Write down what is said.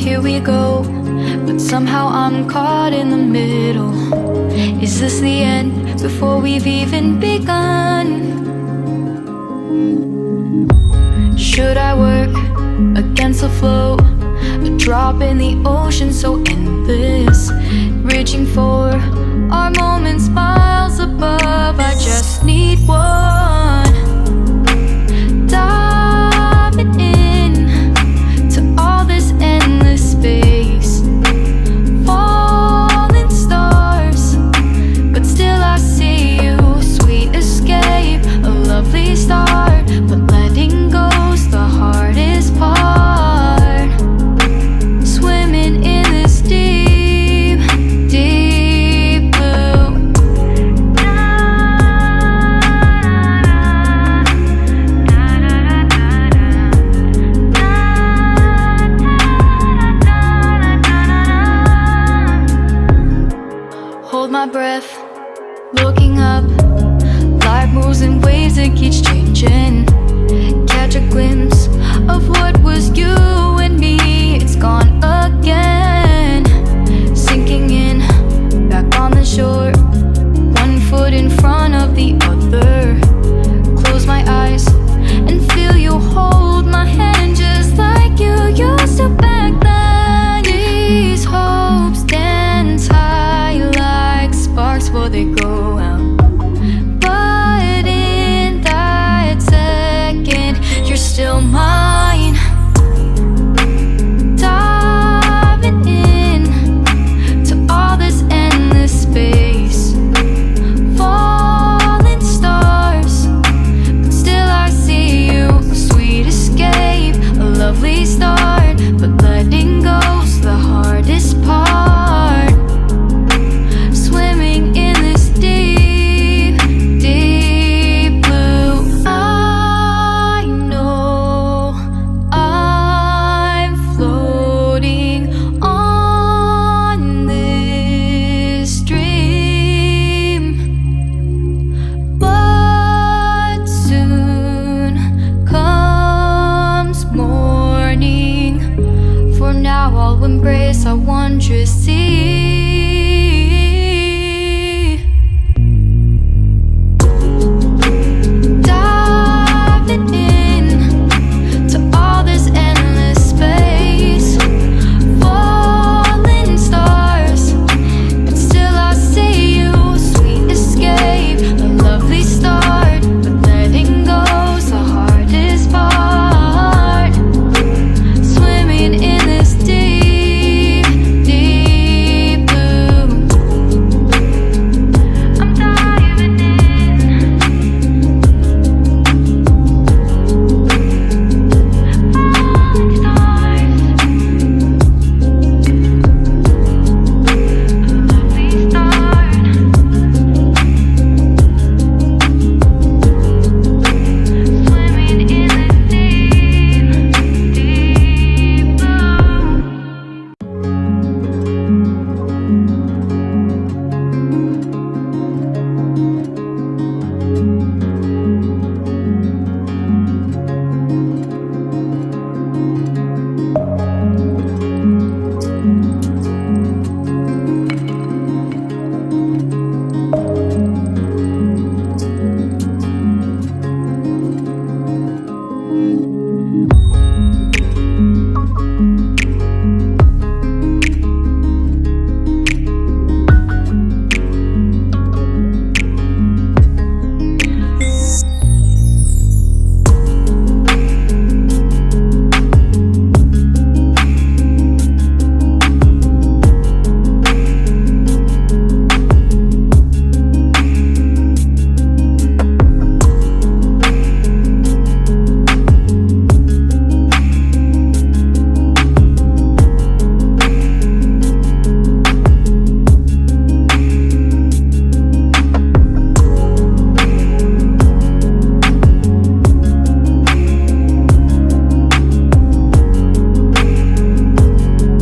here we go, but somehow I'm caught in the middle. Is this the end before we've even begun? Should I work against the flow? A drop in the ocean so endless, reaching for our moments miles above. I just need one, diving in to all this endless space, falling stars, but still I see you. Sweet escape, a lovely start, but letting go's the hardest part. Swimming in this deep, deep blue. Hold my breath, looking up. Life moves in waves that keeps changing. Catch a glimpse of what was you and me. It's gone again, sinking in, back on the shore, one foot in front of the other. Close my eyes and feel you hold my hand just like you used to back then. These hopes dance high like sparks before they go out. But in that second, you're still mine. Diving in to all this endless space, falling stars, but still I see you. Sweet escape, a lovely start, but letting go's the hardest part. Swimming in this deep, deep blue. I know I'm floating on this dream, but soon comes morning. For now I'll embrace our wondrous sea.